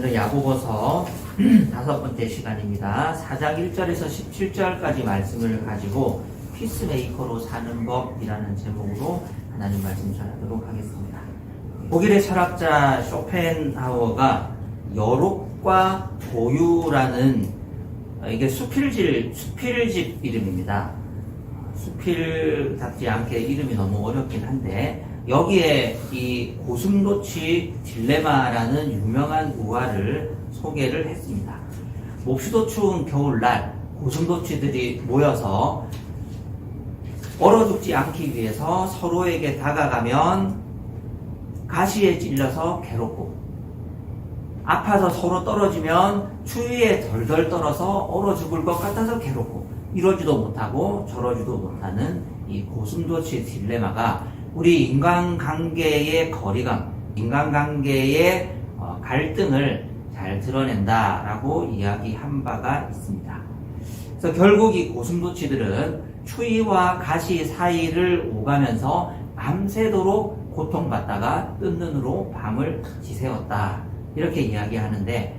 오늘은 야고보서 5번째 시간입니다. 4장 1절에서 17절까지 말씀을 가지고 피스메이커로 사는 법이라는 제목으로 하나님 말씀 전하도록 하겠습니다. 독일의 철학자 쇼펜하우어가 여록과 고유라는 이게 수필집 이름입니다. 수필답지 않게 이름이 너무 어렵긴 한데 여기에 이 고슴도치 딜레마라는 유명한 우화를 소개를 했습니다. 몹시도 추운 겨울날 고슴도치들이 모여서 얼어 죽지 않기 위해서 서로에게 다가가면 가시에 찔려서 괴롭고, 아파서 서로 떨어지면 추위에 덜덜 떨어서 얼어 죽을 것 같아서 괴롭고, 이러지도 못하고 저러지도 못하는 이 고슴도치 딜레마가 우리 인간관계의 거리감, 인간관계의 갈등을 잘 드러낸다라고 이야기한 바가 있습니다. 그래서 결국 이 고슴도치들은 추위와 가시 사이를 오가면서 밤새도록 고통받다가 뜬 눈으로 밤을 지새웠다, 이렇게 이야기하는데,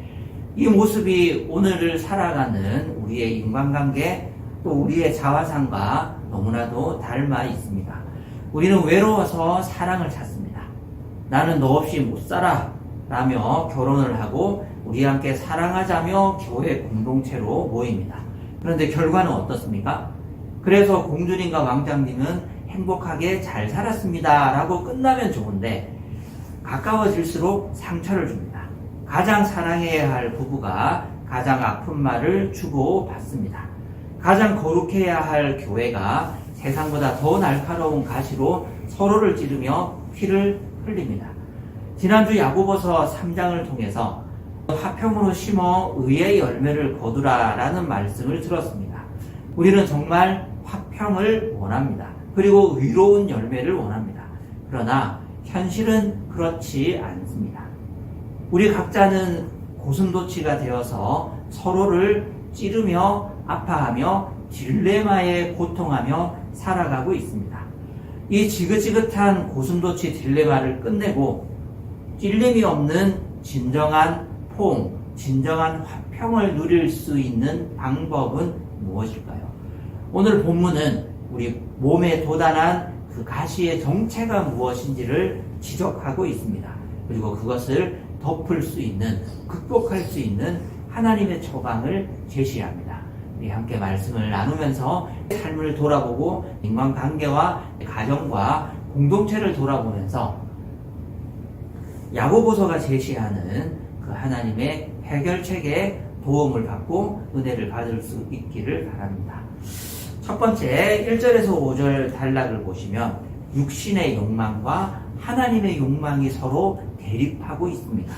이 모습이 오늘을 살아가는 우리의 인간관계 또 우리의 자화상과 너무나도 닮아 있습니다. 우리는 외로워서 사랑을 찾습니다. 나는 너 없이 못 살아 라며 결혼을 하고 우리 함께 사랑하자며 교회 공동체로 모입니다. 그런데 결과는 어떻습니까? 그래서 공주님과 왕자님은 행복하게 잘 살았습니다 라고 끝나면 좋은데, 가까워질수록 상처를 줍니다. 가장 사랑해야 할 부부가 가장 아픈 말을 주고받습니다. 가장 거룩해야 할 교회가 세상보다 더 날카로운 가시로 서로를 찌르며 피를 흘립니다. 지난주 야고보서 3장을 통해서 화평으로 심어 의의 열매를 거두라 라는 말씀을 들었습니다. 우리는 정말 화평을 원합니다. 그리고 의로운 열매를 원합니다. 그러나 현실은 그렇지 않습니다. 우리 각자는 고슴도치가 되어서 서로를 찌르며 아파하며 딜레마에 고통하며 살아가고 있습니다. 이 지긋지긋한 고슴도치 딜레마를 끝내고 찔림이 없는 진정한 포옹, 진정한 화평을 누릴 수 있는 방법은 무엇일까요? 오늘 본문은 우리 몸에 도단한 그 가시의 정체가 무엇인지를 지적하고 있습니다. 그리고 그것을 덮을 수 있는, 극복할 수 있는 하나님의 처방을 제시합니다. 우리 함께 말씀을 나누면서 삶을 돌아보고 인간관계와 가정과 공동체를 돌아보면서 야고보서가 제시하는 그 하나님의 해결책에 도움을 받고 은혜를 받을 수 있기를 바랍니다. 첫 번째 1절에서 5절 단락을 보시면 육신의 욕망과 하나님의 욕망이 서로 대립하고 있습니다.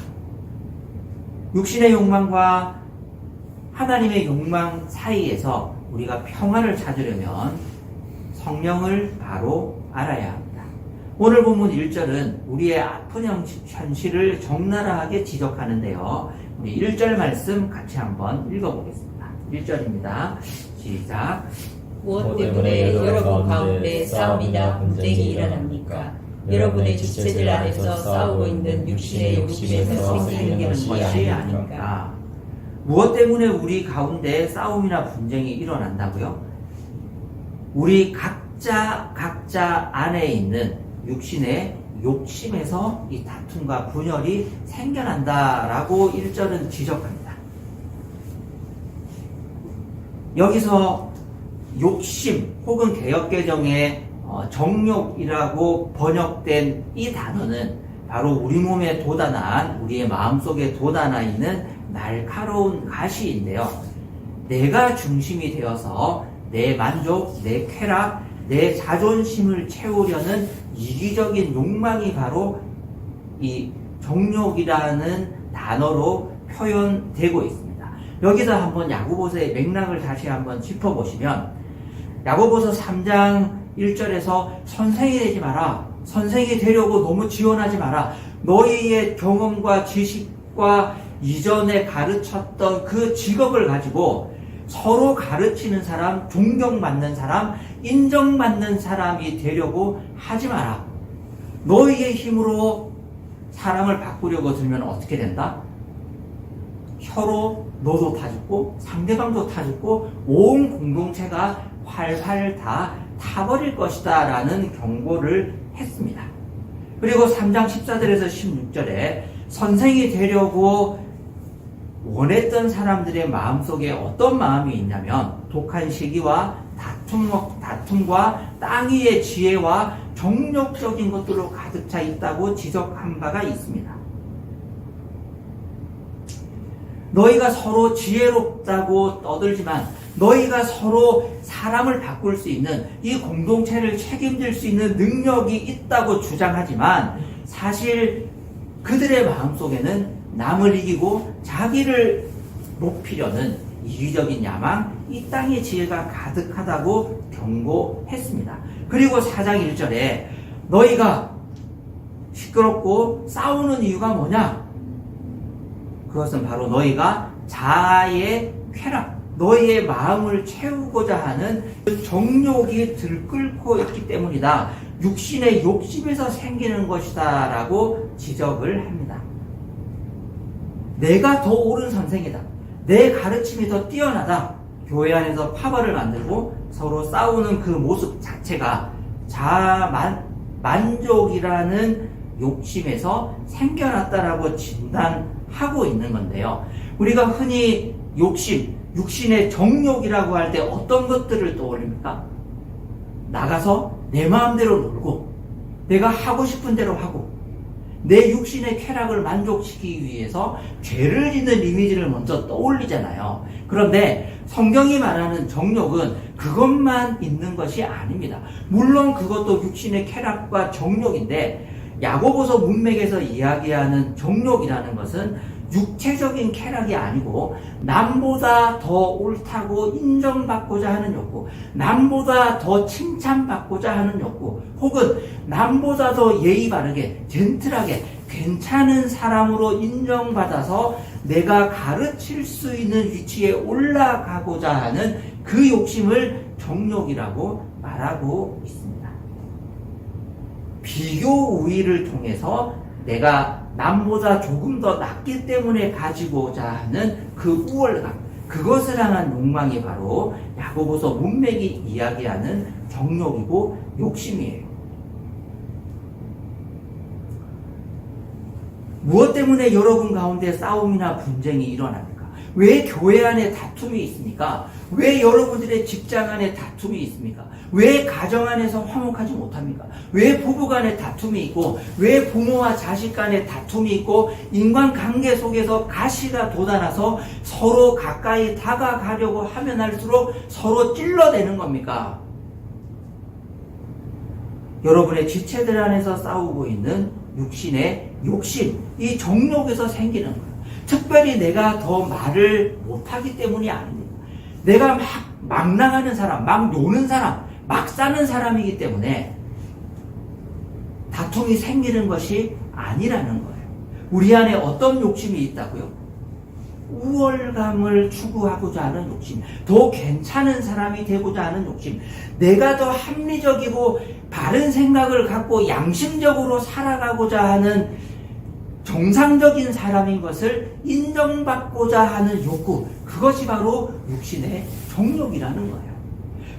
육신의 욕망과 하나님의 욕망 사이에서 우리가 평화를 찾으려면 성령을 바로 알아야 합니다. 오늘 본문 1절은 우리의 아픈 현실을 적나라하게 지적하는데요. 우리 1절 말씀 같이 한번 읽어보겠습니다. 1절입니다. 시작. 무엇 때문에 여러분 가운데 싸움이나 분쟁이 일어납니까? 여러분의 지체들 안에서 싸우고 있는 육신의 욕심에서 생기는 것이 아닙니까? 무엇 때문에 우리 가운데 싸움이나 분쟁이 일어난다고요? 우리 각자 안에 있는 육신의 욕심에서 이 다툼과 분열이 생겨난다라고 1절은 지적합니다. 여기서 욕심 혹은 개역개정의 정욕이라고 번역된 이 단어는 바로 우리 몸에 돋아난, 우리의 마음속에 돋아나 있는 날카로운 가시인데요. 내가 중심이 되어서 내 만족, 내 쾌락, 내 자존심을 채우려는 이기적인 욕망이 바로 이 정욕이라는 단어로 표현되고 있습니다. 여기서 한번 야고보서의 맥락을 다시 한번 짚어보시면, 야고보서 3장 1절에서 선생이 되지 마라, 선생이 되려고 너무 지원하지 마라, 너희의 경험과 지식과 이전에 가르쳤던 그 직업을 가지고 서로 가르치는 사람, 존경받는 사람, 인정받는 사람이 되려고 하지 마라. 너희의 힘으로 사람을 바꾸려고 들면 어떻게 된다? 혀로 너도 다 죽고 상대방도 다 죽고 온 공동체가 활활 다 타버릴 것이다 라는 경고를 했습니다. 그리고 3장 14절에서 16절에 선생이 되려고 원했던 사람들의 마음속에 어떤 마음이 있냐면 독한 시기와 다툼과 땅 위의 지혜와 정욕적인 것들로 가득 차 있다고 지적한 바가 있습니다. 너희가 서로 지혜롭다고 떠들지만 너희가 서로 사람을 바꿀 수 있는 이 공동체를 책임질 수 있는 능력이 있다고 주장하지만 사실 그들의 마음속에는 남을 이기고 자기를 높이려는 이기적인 야망, 이 땅의 지혜가 가득하다고 경고했습니다. 그리고 4장 1절에 너희가 시끄럽고 싸우는 이유가 뭐냐? 그것은 바로 너희가 자아의 쾌락, 너희의 마음을 채우고자 하는 그 정욕이 들끓고 있기 때문이다. 육신의 욕심에서 생기는 것이다 라고 지적을 합니다. 내가 더 옳은 선생이다. 내 가르침이 더 뛰어나다. 교회 안에서 파벌을 만들고 서로 싸우는 그 모습 자체가 자아 만족이라는 욕심에서 생겨났다라고 진단하고 있는 건데요. 우리가 흔히 욕심, 육신의 정욕이라고 할 때 어떤 것들을 떠올립니까? 나가서 내 마음대로 놀고 내가 하고 싶은 대로 하고 내 육신의 쾌락을 만족시키기 위해서 죄를 짓는 이미지를 먼저 떠올리잖아요. 그런데 성경이 말하는 정욕은 그것만 있는 것이 아닙니다. 물론 그것도 육신의 쾌락과 정욕인데 야고보서 문맥에서 이야기하는 정욕이라는 것은 육체적인 쾌락이 아니고 남보다 더 옳다고 인정받고자 하는 욕구, 남보다 더 칭찬받고자 하는 욕구, 혹은 남보다 더 예의 바르게 젠틀하게 괜찮은 사람으로 인정받아서 내가 가르칠 수 있는 위치에 올라가고자 하는 그 욕심을 정욕이라고 말하고 있습니다. 비교 우위를 통해서 내가 남보다 조금 더 낫기 때문에 가지고자 하는 그 우월감, 그것을 향한 욕망이 바로 야고보서 문맥이 이야기하는 정욕이고 욕심이에요. 무엇 때문에 여러분 가운데 싸움이나 분쟁이 일어납니까? 왜 교회 안에 다툼이 있습니까? 왜 여러분들의 직장 안에 다툼이 있습니까? 왜 가정 안에서 화목하지 못합니까? 왜 부부 간에 다툼이 있고, 왜 부모와 자식 간에 다툼이 있고, 인간관계 속에서 가시가 돋아나서 서로 가까이 다가가려고 하면 할수록 서로 찔러대는 겁니까? 여러분의 지체들 안에서 싸우고 있는 육신의 욕심, 이 정욕에서 생기는 거예요. 특별히 내가 더 말을 못하기 때문이 아닙니다. 내가 막 나가는 사람, 막 노는 사람, 막 사는 사람이기 때문에 다툼이 생기는 것이 아니라는 거예요. 우리 안에 어떤 욕심이 있다고요? 우월감을 추구하고자 하는 욕심, 더 괜찮은 사람이 되고자 하는 욕심, 내가 더 합리적이고 바른 생각을 갖고 양심적으로 살아가고자 하는 정상적인 사람인 것을 인정받고자 하는 욕구, 그것이 바로 육신의 정욕이라는 거예요.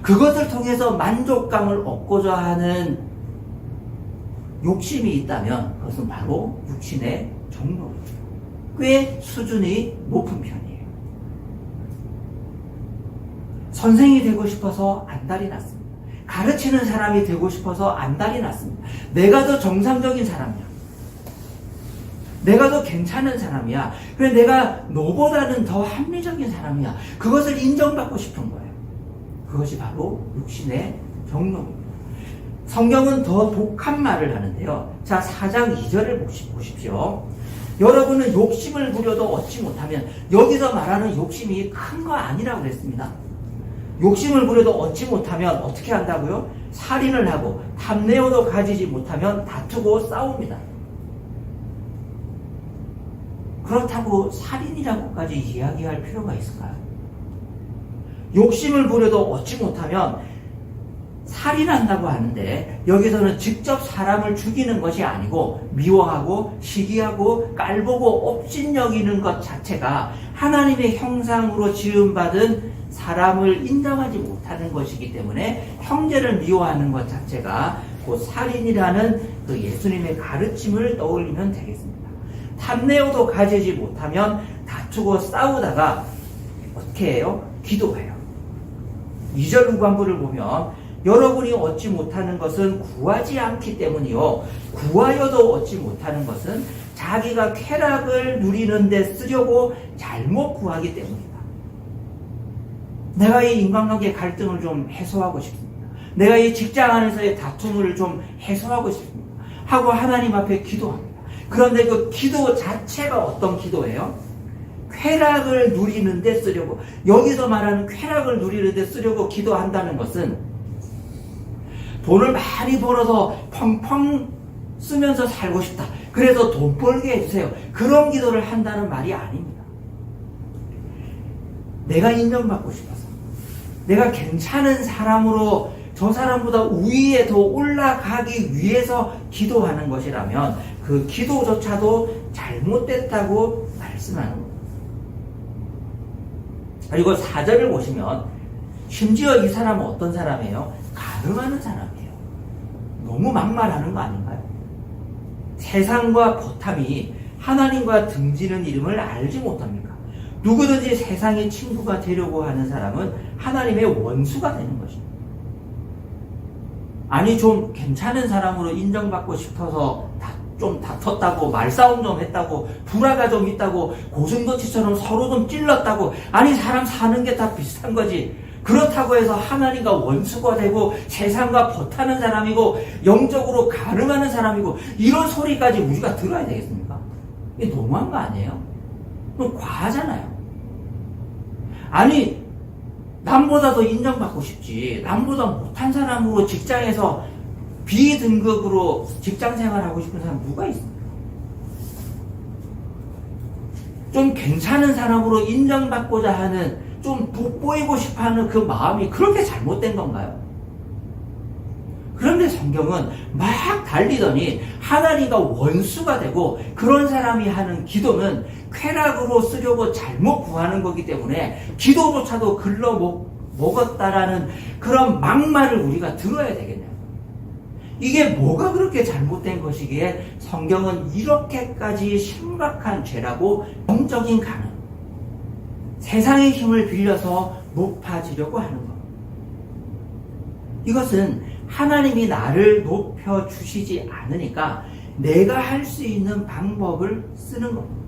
그것을 통해서 만족감을 얻고자 하는 욕심이 있다면 그것은 바로 육신의 정욕이에요. 꽤 수준이 높은 편이에요. 선생이 되고 싶어서 안달이 났습니다. 가르치는 사람이 되고 싶어서 안달이 났습니다. 내가 더 정상적인 사람이야. 내가 더 괜찮은 사람이야. 그래 내가 너보다는 더 합리적인 사람이야. 그것을 인정받고 싶은 거예요. 그것이 바로 육신의 정욕입니다. 성경은 더 독한 말을 하는데요. 자, 4장 2절을 보십시오. 여러분은 욕심을 부려도 얻지 못하면, 여기서 말하는 욕심이 큰 거 아니라고 그랬습니다. 욕심을 부려도 얻지 못하면 어떻게 한다고요? 살인을 하고 탐내어도 가지지 못하면 다투고 싸웁니다. 그렇다고 살인이라고까지 이야기할 필요가 있을까요? 욕심을 부려도 얻지 못하면 살인한다고 하는데 여기서는 직접 사람을 죽이는 것이 아니고 미워하고 시기하고 깔보고 업신여기는 것 자체가 하나님의 형상으로 지음받은 사람을 인정하지 못하는 것이기 때문에 형제를 미워하는 것 자체가 곧 살인이라는 그 예수님의 가르침을 떠올리면 되겠습니다. 탐내어도 가지지 못하면 다투고 싸우다가 어떻게 해요? 기도해요. 2절 후반부를 보면 여러분이 얻지 못하는 것은 구하지 않기 때문이요 구하여도 얻지 못하는 것은 자기가 쾌락을 누리는 데 쓰려고 잘못 구하기 때문이다. 내가 이 인간관계 갈등을 좀 해소하고 싶습니다. 내가 이 직장 안에서의 다툼을 좀 해소하고 싶습니다. 하고 하나님 앞에 기도합니다. 그런데 그 기도 자체가 어떤 기도예요? 쾌락을 누리는 데 쓰려고. 여기서 말하는 쾌락을 누리는 데 쓰려고 기도한다는 것은 돈을 많이 벌어서 펑펑 쓰면서 살고 싶다. 그래서 돈 벌게 해주세요. 그런 기도를 한다는 말이 아닙니다. 내가 인정받고 싶어서 내가 괜찮은 사람으로 저 사람보다 우위에 더 올라가기 위해서 기도하는 것이라면 그 기도조차도 잘못됐다고 말씀하는 겁니다. 그리고 4절을 보시면 심지어 이 사람은 어떤 사람이에요? 가늠하는 사람이에요. 너무 막말하는 거 아닌가요? 세상과 버탐이 하나님과 등지는 이름을 알지 못합니까? 누구든지 세상의 친구가 되려고 하는 사람은 하나님의 원수가 되는 것입니다. 아니 좀 괜찮은 사람으로 인정받고 싶어서 좀 다퉜다고 말싸움 좀 했다고 불화가 좀 있다고 고슴도치처럼 서로 좀 찔렀다고 아니 사람 사는 게 다 비슷한 거지 그렇다고 해서 하나님과 원수가 되고 세상과 버타는 사람이고 영적으로 가늠하는 사람이고 이런 소리까지 우리가 들어야 되겠습니까? 이게 너무한 거 아니에요? 그럼 과하잖아요. 아니 남보다 더 인정받고 싶지 남보다 못한 사람으로 직장에서 비등급으로 직장 생활하고 싶은 사람 누가 있습니까? 좀 괜찮은 사람으로 인정받고자 하는 좀 돋보이고 싶어하는 그 마음이 그렇게 잘못된 건가요? 그런데 성경은 막 달리더니 하나님과 원수가 되고 그런 사람이 하는 기도는 쾌락으로 쓰려고 잘못 구하는 거기 때문에 기도조차도 글러먹었다라는 그런 막말을 우리가 들어야 되겠네요. 이게 뭐가 그렇게 잘못된 것이기에 성경은 이렇게까지 심각한 죄라고 영적인 가능 세상의 힘을 빌려서 높아지려고 하는 것. 이것은 하나님이 나를 높여주시지 않으니까 내가 할 수 있는 방법을 쓰는 겁니다.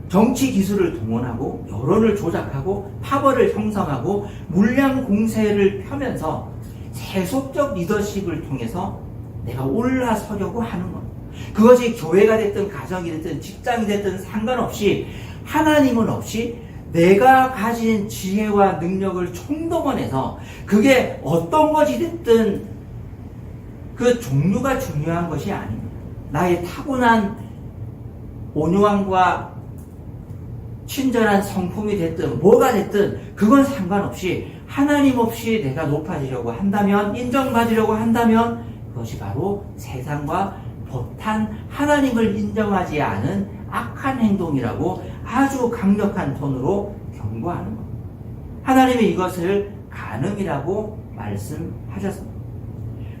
정치 기술을 동원하고 여론을 조작하고 파벌을 형성하고 물량 공세를 펴면서 세속적 리더십을 통해서 내가 올라서려고 하는 겁니다. 그것이 교회가 됐든 가정이 됐든 직장이 됐든 상관없이 하나님은 없이 내가 가진 지혜와 능력을 총동원해서 그게 어떤 것이 됐든 그 종류가 중요한 것이 아닙니다. 나의 타고난 온유함과 친절한 성품이 됐든 뭐가 됐든 그건 상관없이 하나님 없이 내가 높아지려고 한다면 인정받으려고 한다면 그것이 바로 세상과 버탄 하나님을 인정하지 않은 악한 행동이라고 아주 강력한 톤으로 경고하는 겁니다. 하나님이 이것을 간음이라고 말씀하셨습니다.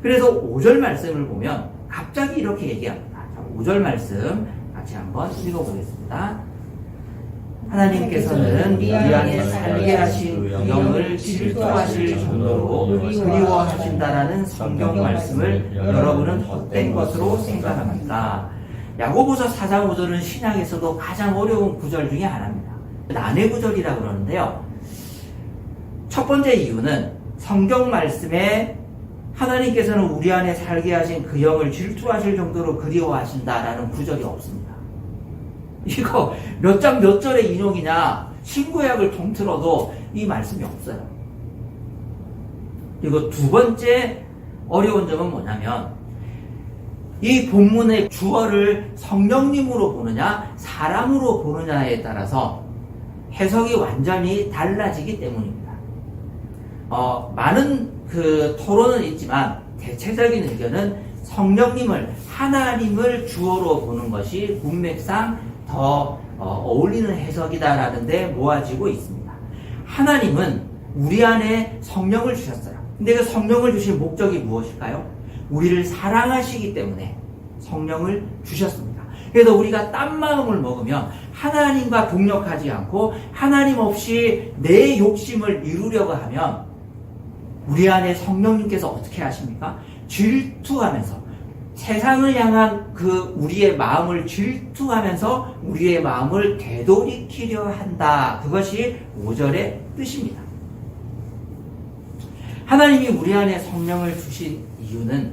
그래서 5절 말씀을 보면 갑자기 이렇게 얘기합니다. 5절 말씀 같이 한번 읽어보겠습니다. 하나님께서는 우리 안에 살게 하신 그 영을 질투하실 정도로 그리워하신다라는 성경 말씀을 여러분은 헛된 것으로 생각합니까? 야고보서 4장 5절은 신약에서도 가장 어려운 구절 중에 하나입니다. 난해 구절이라고 그러는데요. 첫 번째 이유는 성경 말씀에 하나님께서는 우리 안에 살게 하신 그 영을 질투하실 정도로 그리워하신다라는 구절이 없습니다. 이거 몇 장 몇 절의 인용이냐 신구약을 통틀어도 이 말씀이 없어요. 그리고 두 번째 어려운 점은 뭐냐면 이 본문의 주어를 성령님으로 보느냐 사람으로 보느냐에 따라서 해석이 완전히 달라지기 때문입니다. 많은 그 토론은 있지만 대체적인 의견은 성령님을 하나님을 주어로 보는 것이 문맥상 더 어울리는 해석이다라는 데 모아지고 있습니다. 하나님은 우리 안에 성령을 주셨어요. 근데 그 성령을 주신 목적이 무엇일까요? 우리를 사랑하시기 때문에 성령을 주셨습니다. 그래서 우리가 딴 마음을 먹으면 하나님과 동력하지 않고 하나님 없이 내 욕심을 이루려고 하면 우리 안에 성령님께서 어떻게 하십니까? 질투하면서 세상을 향한 그 우리의 마음을 질투하면서 우리의 마음을 되돌이키려 한다. 그것이 5절의 뜻입니다. 하나님이 우리 안에 성령을 주신 이유는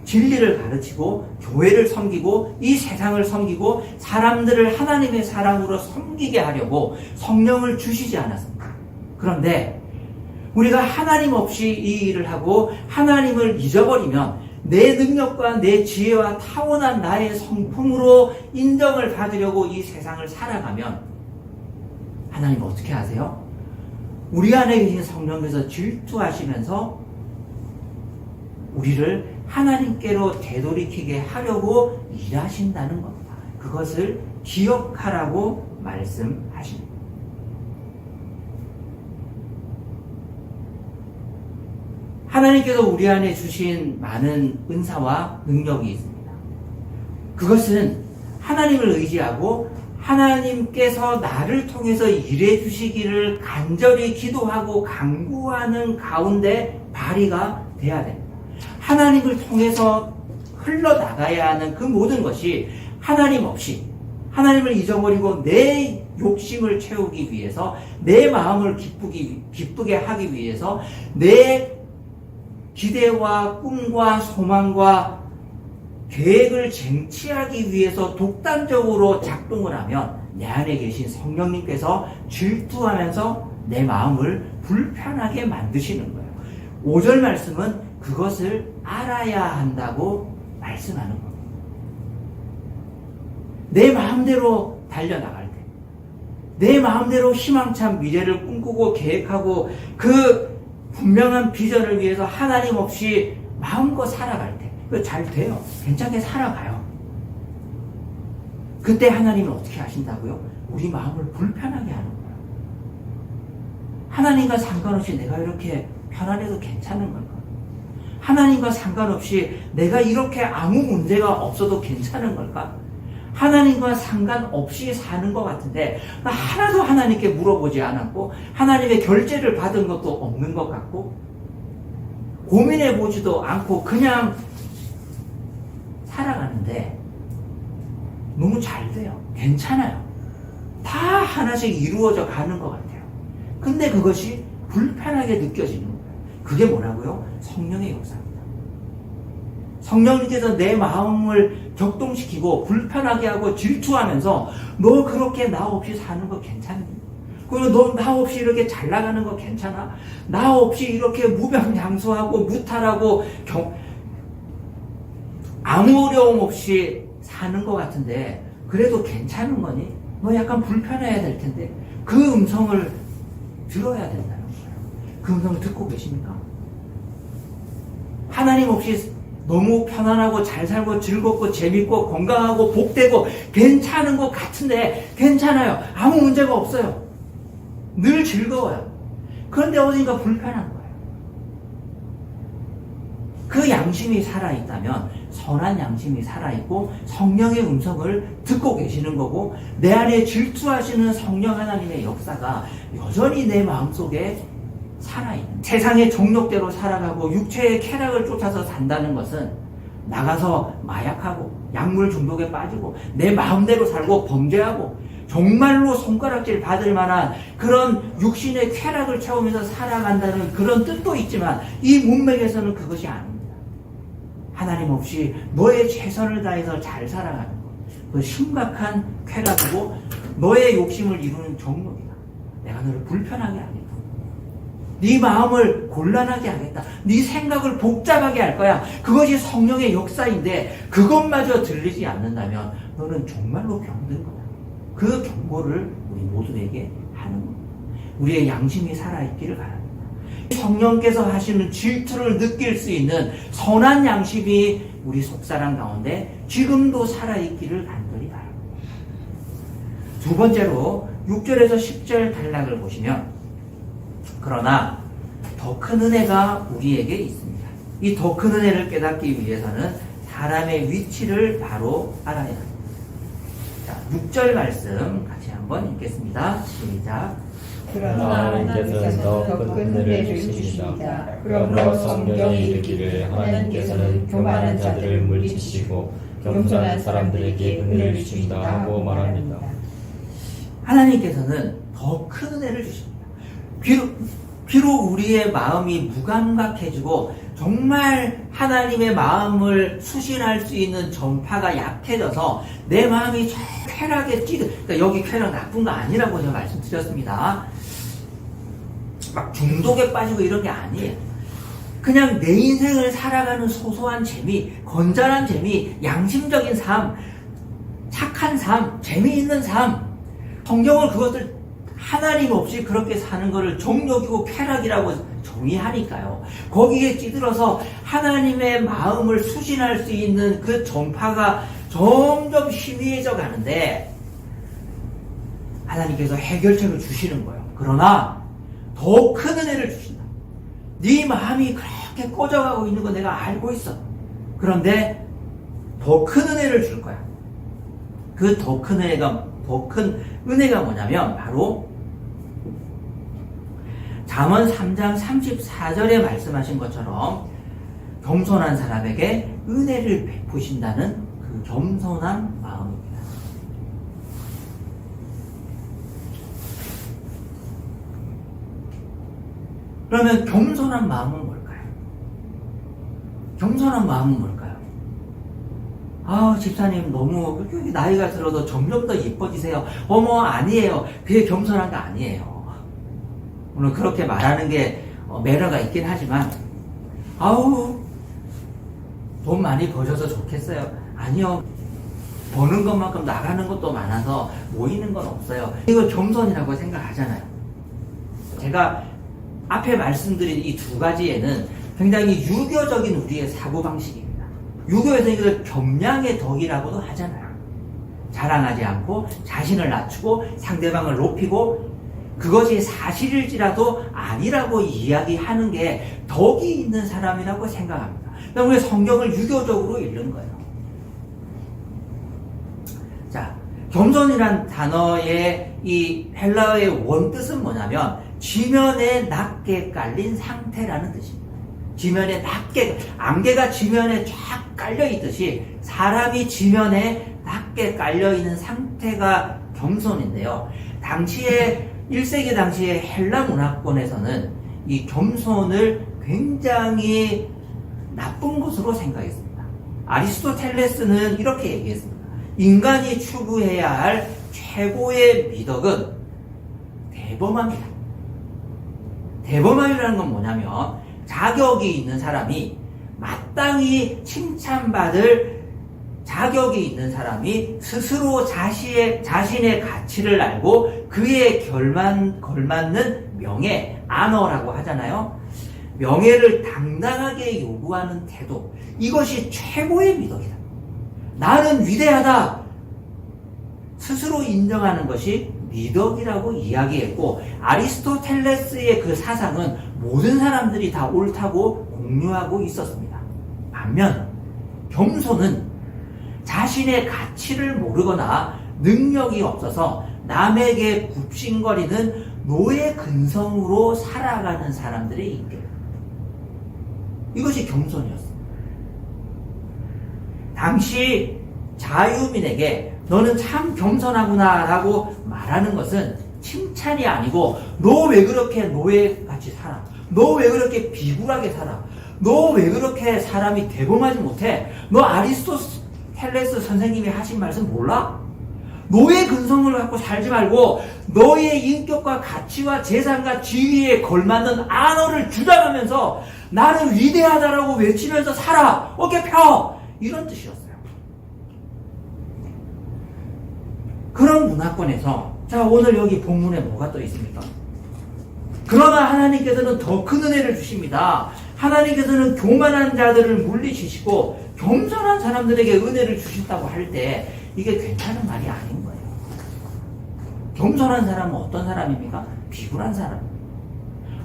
진리를 가르치고 교회를 섬기고 이 세상을 섬기고 사람들을 하나님의 사랑으로 섬기게 하려고 성령을 주시지 않았습니다. 그런데 우리가 하나님 없이 이 일을 하고 하나님을 잊어버리면 내 능력과 내 지혜와 타고난 나의 성품으로 인정을 받으려고 이 세상을 살아가면 하나님 어떻게 하세요? 우리 안에 계신 성령께서 질투하시면서 우리를 하나님께로 되돌이키게 하려고 일하신다는 겁니다. 그것을 기억하라고 말씀하십니다. 하나님께서 우리 안에 주신 많은 은사와 능력이 있습니다. 그것은 하나님을 의지하고 하나님께서 나를 통해서 일해 주시기를 간절히 기도하고 간구하는 가운데 발휘가 돼야 됩니다. 하나님을 통해서 흘러나가야 하는 그 모든 것이 하나님 없이 하나님을 잊어버리고 내 욕심을 채우기 위해서 내 마음을 기쁘게 하기 위해서 내 기대와 꿈과 소망과 계획을 쟁취하기 위해서 독단적으로 작동을 하면 내 안에 계신 성령님께서 질투하면서 내 마음을 불편하게 만드시는 거예요. 5절 말씀은 그것을 알아야 한다고 말씀하는 겁니다. 내 마음대로 달려나갈 때, 내 마음대로 희망찬 미래를 꿈꾸고 계획하고 그 분명한 비전을 위해서 하나님 없이 마음껏 살아갈 때, 그거 잘 돼요. 괜찮게 살아가요. 그때 하나님은 어떻게 하신다고요? 우리 마음을 불편하게 하는 거예요. 하나님과 상관없이 내가 이렇게 편안해도 괜찮은 걸까? 하나님과 상관없이 내가 이렇게 아무 문제가 없어도 괜찮은 걸까? 하나님과 상관없이 사는 것 같은데 하나도 하나님께 물어보지 않았고 하나님의 결제를 받은 것도 없는 것 같고 고민해보지도 않고 그냥 살아가는데 너무 잘 돼요. 괜찮아요. 다 하나씩 이루어져 가는 것 같아요. 근데 그것이 불편하게 느껴지는 거예요. 그게 뭐라고요? 성령의 역사입니다. 성령님께서 내 마음을 격동시키고 불편하게 하고 질투하면서 너 그렇게 나 없이 사는 거 괜찮니? 그리고 너 나 없이 이렇게 잘 나가는 거 괜찮아? 나 없이 이렇게 무병장수하고 무탈하고 아무 어려움 없이 사는 것 같은데 그래도 괜찮은 거니? 너 약간 불편해야 될 텐데 그 음성을 들어야 된다는 거예요. 그 음성을 듣고 계십니까? 하나님 없이 너무 편안하고 잘 살고 즐겁고 재밌고 건강하고 복되고 괜찮은 것 같은데 괜찮아요. 아무 문제가 없어요. 늘 즐거워요. 그런데 어딘가 불편한 거예요. 그 양심이 살아있다면 선한 양심이 살아있고 성령의 음성을 듣고 계시는 거고 내 안에 질투하시는 성령 하나님의 역사가 여전히 내 마음속에 살아있는 세상의 정욕대로 살아가고 육체의 쾌락을 쫓아서 산다는 것은 나가서 마약하고 약물 중독에 빠지고 내 마음대로 살고 범죄하고 정말로 손가락질 받을 만한 그런 육신의 쾌락을 채우면서 살아간다는 그런 뜻도 있지만 이 문맥에서는 그것이 아닙니다. 하나님 없이 너의 최선을 다해서 잘 살아가는 것, 그 심각한 쾌락이고 너의 욕심을 이루는 정욕이다. 내가 너를 불편하게 하겠다. 네 마음을 곤란하게 하겠다. 네 생각을 복잡하게 할 거야. 그것이 성령의 역사인데 그것마저 들리지 않는다면 너는 정말로 병든 거다. 그 경고를 우리 모두에게 하는 겁니다. 우리의 양심이 살아있기를 바랍니다. 성령께서 하시는 질투를 느낄 수 있는 선한 양심이 우리 속사람 가운데 지금도 살아있기를 간절히 바랍니다. 두 번째로 6절에서 10절 단락을 보시면 그러나 더 큰 은혜가 우리에게 있습니다. 이 더 큰 은혜를 깨닫기 위해서는 사람의 위치를 바로 알아야 합니다. 자, 6절 말씀 같이 한번 읽겠습니다. 시작. 그러나 하나님께서는 더 큰 은혜를 주십니다. 그러므로 성경이 이르기를 하나님께서는 교만한 자들을 물리치시고 겸손한 사람들에게 은혜를 주신다 하고 말합니다. 하나님께서는 더 큰 은혜를 주십니다. 비록 우리의 마음이 무감각해지고 정말 하나님의 마음을 수신할 수 있는 전파가 약해져서 내 마음이 저 쾌락에 그러니까 여기 쾌락 나쁜 거 아니라고 제가 말씀드렸습니다. 막 중독에 빠지고 이런 게 아니에요. 그냥 내 인생을 살아가는 소소한 재미, 건전한 재미, 양심적인 삶, 착한 삶, 재미있는 삶, 성경을 그것을 하나님 없이 그렇게 사는 것을 정욕이고 쾌락이라고 정의하니까요. 거기에 찌들어서 하나님의 마음을 수신할 수 있는 그 전파가 점점 희미해져 가는데 하나님께서 해결책을 주시는 거예요. 그러나 더 큰 은혜를 주신다. 네 마음이 그렇게 꺼져가고 있는 거 내가 알고 있어. 그런데 더 큰 은혜를 줄 거야. 그 더 큰 은혜가 뭐냐면 바로 잠언 3장 34절에 말씀하신 것처럼 겸손한 사람에게 은혜를 베푸신다는 그 겸손한 마음입니다. 그러면 겸손한 마음은 뭘까요? 겸손한 마음은 뭘까요? 아, 집사님 너무 나이가 들어도 점점 더 예뻐지세요. 어머, 아니에요. 그게 겸손한 거 아니에요. 물론 그렇게 말하는 게 매너가 있긴 하지만 아우 돈 많이 버셔서 좋겠어요. 아니요. 버는 것만큼 나가는 것도 많아서 모이는 건 없어요. 이거 겸손이라고 생각하잖아요. 제가 앞에 말씀드린 이 두 가지에는 굉장히 유교적인 우리의 사고방식입니다. 유교에서 이걸 겸양의 덕이라고도 하잖아요. 자랑하지 않고 자신을 낮추고 상대방을 높이고 그것이 사실일지라도 아니라고 이야기하는 게 덕이 있는 사람이라고 생각합니다. 그러니까 우리 성경을 유교적으로 읽는 거예요. 자, 겸손이란 단어의 이 헬라어의 원뜻은 뭐냐면 지면에 낮게 깔린 상태라는 뜻입니다. 지면에 낮게, 안개가 지면에 쫙 깔려 있듯이 사람이 지면에 낮게 깔려 있는 상태가 겸손인데요. 당시에 1세기 당시에 헬라 문화권에서는 이 겸손을 굉장히 나쁜 것으로 생각했습니다. 아리스토텔레스는 이렇게 얘기했습니다. 인간이 추구해야 할 최고의 미덕은 대범함이다. 대범함이라는 건 뭐냐면 자격이 있는 사람이 마땅히 칭찬받을 자격이 있는 사람이 스스로 자신의 가치를 알고 그에 걸맞는 명예, 아너라고 하잖아요. 명예를 당당하게 요구하는 태도, 이것이 최고의 미덕이다. 나는 위대하다. 스스로 인정하는 것이 미덕이라고 이야기했고, 아리스토텔레스의 그 사상은 모든 사람들이 다 옳다고 공유하고 있었습니다. 반면 겸손은 자신의 가치를 모르거나 능력이 없어서 남에게 굽신거리는 노예 근성으로 살아가는 사람들의 인격. 이것이 겸손이었습니다. 당시 자유민에게 너는 참 겸손하구나 라고 말하는 것은 칭찬이 아니고 너 왜 그렇게 노예같이 살아? 너 왜 그렇게 비굴하게 살아? 너 왜 그렇게 사람이 대범하지 못해? 너 아리스토텔레스 선생님이 하신 말씀 몰라? 노예 근성을 갖고 살지 말고 너의 인격과 가치와 재산과 지위에 걸맞는 안어를 주장하면서 나는 위대하다라고 외치면서 살아. 어깨 펴. 이런 뜻이었어요. 그런 문화권에서 자, 오늘 여기 본문에 뭐가 또 있습니까? 그러나 하나님께서는 더 큰 은혜를 주십니다. 하나님께서는 교만한 자들을 물리치시고 겸손한 사람들에게 은혜를 주신다고 할 때 이게 괜찮은 말이 아닌 거예요. 겸손한 사람은 어떤 사람입니까? 비굴한 사람.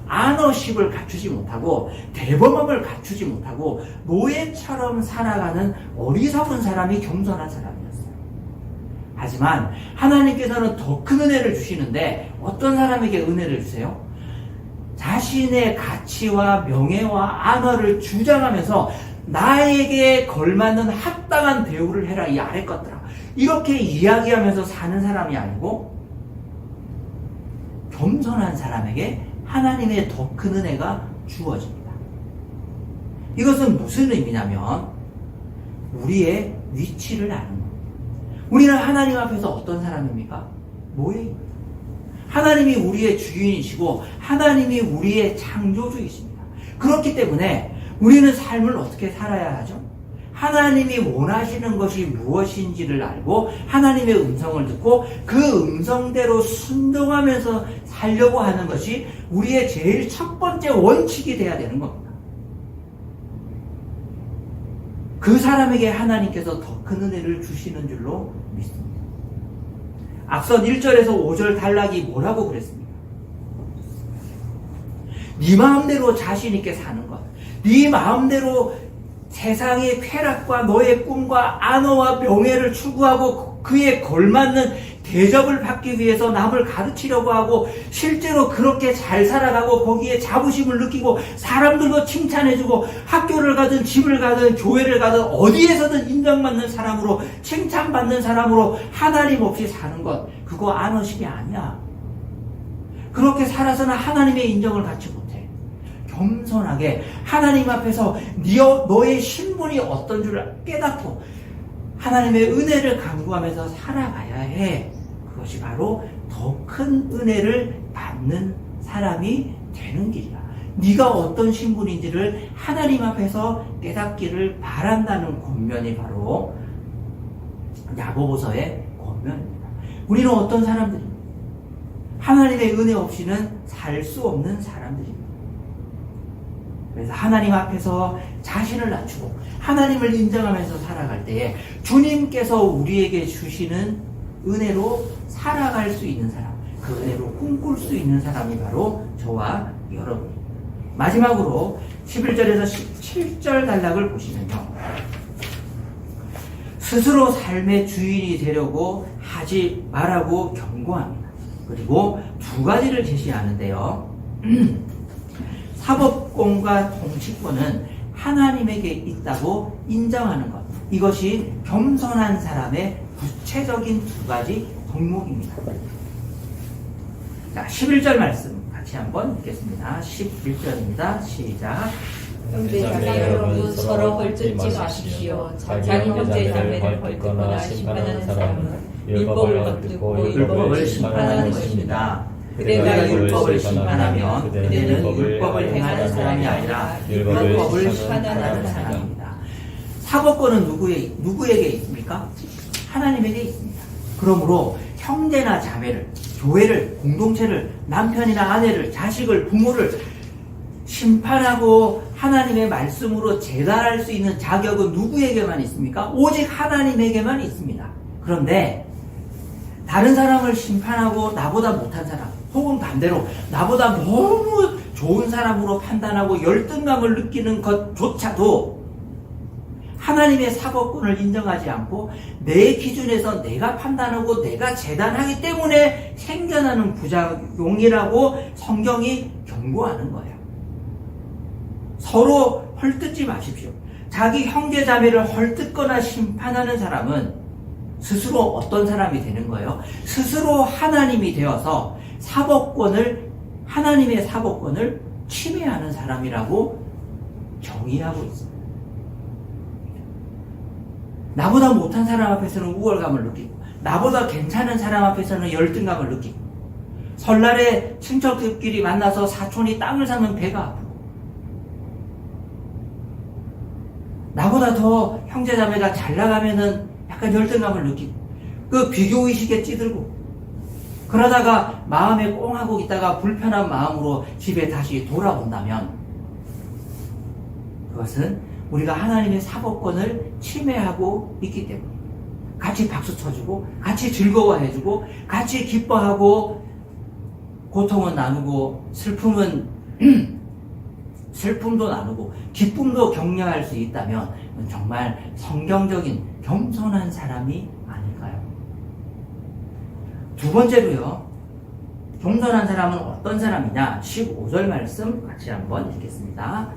안어십을 갖추지 못하고 대범함을 갖추지 못하고 노예처럼 살아가는 어리석은 사람이 겸손한 사람이었어요. 하지만 하나님께서는 더 큰 은혜를 주시는데 어떤 사람에게 은혜를 주세요? 자신의 가치와 명예와 안어를 주장하면서 나에게 걸맞는 합당한 대우를 해라 이 아래 것들아, 이렇게 이야기하면서 사는 사람이 아니고 겸손한 사람에게 하나님의 더 큰 은혜가 주어집니다. 이것은 무슨 의미냐면 우리의 위치를 아는 겁니다. 우리는 하나님 앞에서 어떤 사람입니까? 노예입니다. 하나님이 우리의 주인이시고 하나님이 우리의 창조주이십니다. 그렇기 때문에 우리는 삶을 어떻게 살아야 하죠? 하나님이 원하시는 것이 무엇인지를 알고 하나님의 음성을 듣고 그 음성대로 순종하면서 살려고 하는 것이 우리의 제일 첫 번째 원칙이 돼야 되는 겁니다. 그 사람에게 하나님께서 더 큰 은혜를 주시는 줄로 믿습니다. 앞선 1절에서 5절 단락이 뭐라고 그랬습니까? 네 마음대로 자신 있게 사는 것, 네 마음대로 세상의 쾌락과 너의 꿈과 안어와 명예를 추구하고 그에 걸맞는 대접을 받기 위해서 남을 가르치려고 하고 실제로 그렇게 잘 살아가고 거기에 자부심을 느끼고 사람들도 칭찬해주고 학교를 가든 집을 가든 교회를 가든 어디에서든 인정받는 사람으로 칭찬받는 사람으로 하나님 없이 사는 것, 그거 안어십이 아니야. 그렇게 살아서는 하나님의 인정을 받지 못해. 겸손하게 하나님 앞에서 너의 신분이 어떤 줄 깨닫고 하나님의 은혜를 간구하면서 살아가야 해. 그것이 바로 더 큰 은혜를 받는 사람이 되는 길이야. 네가 어떤 신분인지를 하나님 앞에서 깨닫기를 바란다는 권면이 바로 야고보서의 권면입니다. 우리는 어떤 사람들입니까? 하나님의 은혜 없이는 살 수 없는 사람들입니다. 그래서 하나님 앞에서 자신을 낮추고 하나님을 인정하면서 살아갈 때에 주님께서 우리에게 주시는 은혜로 살아갈 수 있는 사람, 그 은혜로 꿈꿀 수 있는 사람이 바로 저와 여러분입니다. 마지막으로 11절에서 17절 단락을 보시면요, 스스로 삶의 주인이 되려고 하지 말라고 경고합니다. 그리고 두 가지를 제시하는데요. 사법권과 통치권은 하나님에게 있다고 인정하는 것, 이것이 겸손한 사람의 구체적인 두 가지 덕목입니다. 자, 11절 말씀 같이 한번 읽겠습니다. 11절입니다. 시작. 형제자매 여러분, 서로 헐뜯지 마십시오. 자기 형제자매를 헐뜯거나 심판하는 사람은 율법을 헐뜯고 율법을 심판하는 것입니다. 그대가 율법을 심판하면 그대는 율법을 행하는 사람이 아니라 율법을 심판하는 사람입니다. 사법권은 누구에게 있습니까? 하나님에게 있습니다. 그러므로 형제나 자매를, 교회를, 공동체를, 남편이나 아내를, 자식을, 부모를 심판하고 하나님의 말씀으로 재단할 수 있는 자격은 누구에게만 있습니까? 오직 하나님에게만 있습니다. 그런데 다른 사람을 심판하고 나보다 못한 사람, 혹은 반대로 나보다 너무 좋은 사람으로 판단하고 열등감을 느끼는 것조차도 하나님의 사법권을 인정하지 않고 내 기준에서 내가 판단하고 내가 재단하기 때문에 생겨나는 부작용이라고 성경이 경고하는 거예요. 서로 헐뜯지 마십시오. 자기 형제 자매를 헐뜯거나 심판하는 사람은 스스로 어떤 사람이 되는 거예요? 스스로 하나님이 되어서 하나님의 사법권을 침해하는 사람이라고 정의하고 있습니다. 나보다 못한 사람 앞에서는 우월감을 느끼고 나보다 괜찮은 사람 앞에서는 열등감을 느끼고 설날에 친척들끼리 만나서 사촌이 땅을 사면 배가 아프고 나보다 더 형제자매가 잘 나가면은 약간 열등감을 느끼고 그 비교의식에 찌들고 그러다가 마음에 꽁하고 있다가 불편한 마음으로 집에 다시 돌아온다면 그것은 우리가 하나님의 사법권을 침해하고 있기 때문에 같이 박수 쳐주고 같이 즐거워해주고 같이 기뻐하고 고통은 나누고 슬픔도 나누고 기쁨도 격려할 수 있다면 정말 성경적인 겸손한 사람이 아닐까요? 두 번째로요, 겸손한 사람은 어떤 사람이냐? 15절 말씀 같이 한번 읽겠습니다.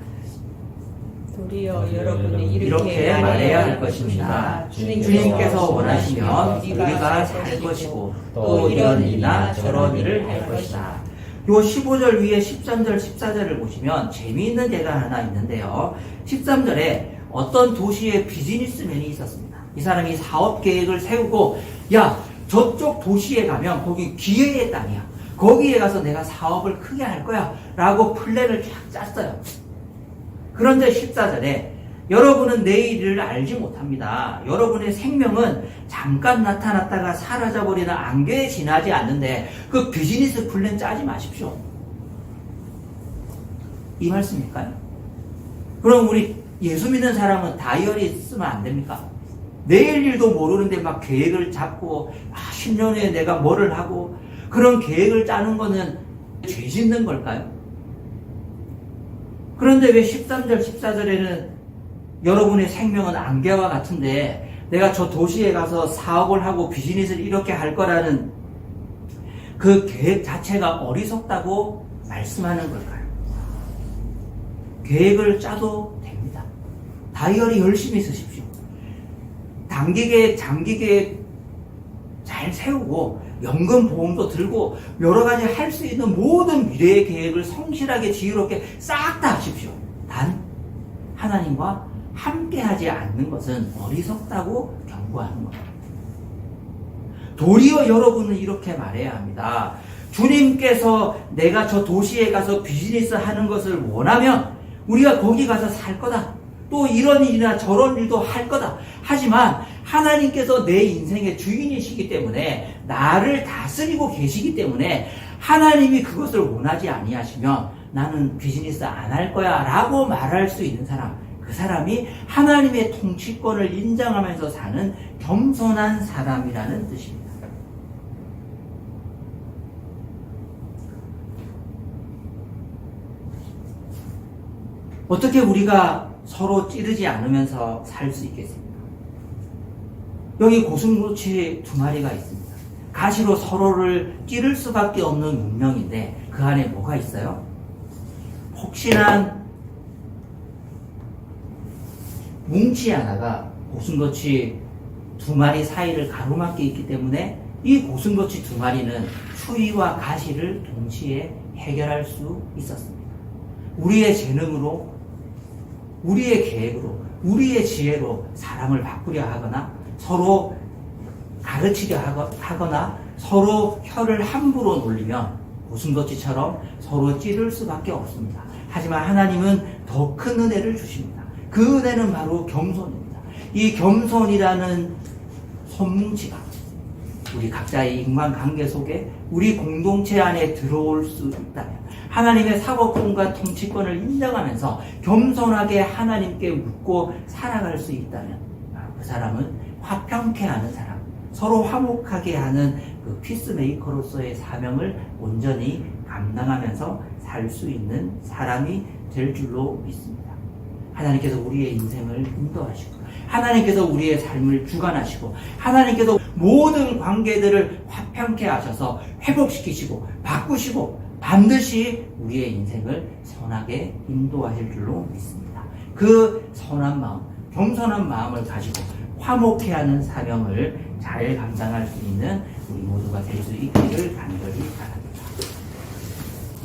도리어 여러분이 이렇게 말해야 할 것입니다. 주님께서 원하시면 우리가 살 것이고 또 이런 일이나 저런 일을 할 것이다. 요 15절 위에 13절, 14절을 보시면 재미있는 예가 하나 있는데요. 13절에 어떤 도시에 비즈니스맨이 있었습니다. 이 사람이 사업 계획을 세우고, 야, 저쪽 도시에 가면 거기 기회의 땅이야. 거기에 가서 내가 사업을 크게 할 거야. 라고 플랜을 쫙 짰어요. 그런데 14절에 여러분은 내일을 알지 못합니다. 여러분의 생명은 잠깐 나타났다가 사라져버리는 안개에 지나지 않는데 그 비즈니스 플랜 짜지 마십시오. 이 말씀일까요? 그럼 우리 예수 믿는 사람은 다이어리 쓰면 안 됩니까? 내일 일도 모르는데 막 계획을 잡고 10년 후에 내가 뭐를 하고 그런 계획을 짜는 거는 죄 짓는 걸까요? 그런데 왜 13절, 14절에는 여러분의 생명은 안개와 같은데 내가 저 도시에 가서 사업을 하고 비즈니스를 이렇게 할 거라는 그 계획 자체가 어리석다고 말씀하는 걸까요? 계획을 짜도 됩니다. 다이어리 열심히 쓰십시오. 단기 계획, 장기 계획 잘 세우고 연금 보험도 들고 여러 가지 할 수 있는 모든 미래의 계획을 성실하게 지혜롭게 싹 다 하십시오. 단 하나님과 함께하지 않는 것은 어리석다고 경고하는 겁니다. 도리어 여러분은 이렇게 말해야 합니다. 주님께서 내가 저 도시에 가서 비즈니스 하는 것을 원하면 우리가 거기 가서 살 거다. 또 이런 일이나 저런 일도 할 거다. 하지만 하나님께서 내 인생의 주인이시기 때문에 나를 다스리고 계시기 때문에 하나님이 그것을 원하지 아니하시면 나는 비즈니스 안 할 거야 라고 말할 수 있는 사람, 그 사람이 하나님의 통치권을 인정하면서 사는 겸손한 사람이라는 뜻입니다. 어떻게 우리가 서로 찌르지 않으면서 살 수 있겠습니까? 여기 고슴도치 2마리가 있습니다. 가시로 서로를 찌를 수밖에 없는 운명인데 그 안에 뭐가 있어요? 혹시나 뭉치 하나가 고슴도치 2마리 사이를 가로막게 있기 때문에 이 고슴도치 2마리는 추위와 가시를 동시에 해결할 수 있었습니다. 우리의 재능으로, 우리의 계획으로, 우리의 지혜로 사람을 바꾸려 하거나 서로 가르치려 하거나 서로 혀를 함부로 놀리면 고슴도치처럼 서로 찌를 수밖에 없습니다. 하지만 하나님은 더 큰 은혜를 주십니다. 그 은혜는 바로 겸손입니다. 이 겸손이라는 손뭉치가 우리 각자의 인간관계 속에 우리 공동체 안에 들어올 수 있다면 하나님의 사법권과 통치권을 인정하면서 겸손하게 하나님께 묻고 살아갈 수 있다면 그 사람은 화평케 하는 사람, 서로 화목하게 하는 그 피스메이커로서의 사명을 온전히 감당하면서 살 수 있는 사람이 될 줄로 믿습니다. 하나님께서 우리의 인생을 인도하시고 하나님께서 우리의 삶을 주관하시고 하나님께서 모든 관계들을 화평케 하셔서 회복시키시고 바꾸시고 반드시 우리의 인생을 선하게 인도하실 줄로 믿습니다. 그 선한 마음, 겸손한 마음을 가지고 화목케 하는 사명을 잘 감당할 수 있는 우리 모두가 될 수 있기를 간절히 바랍니다.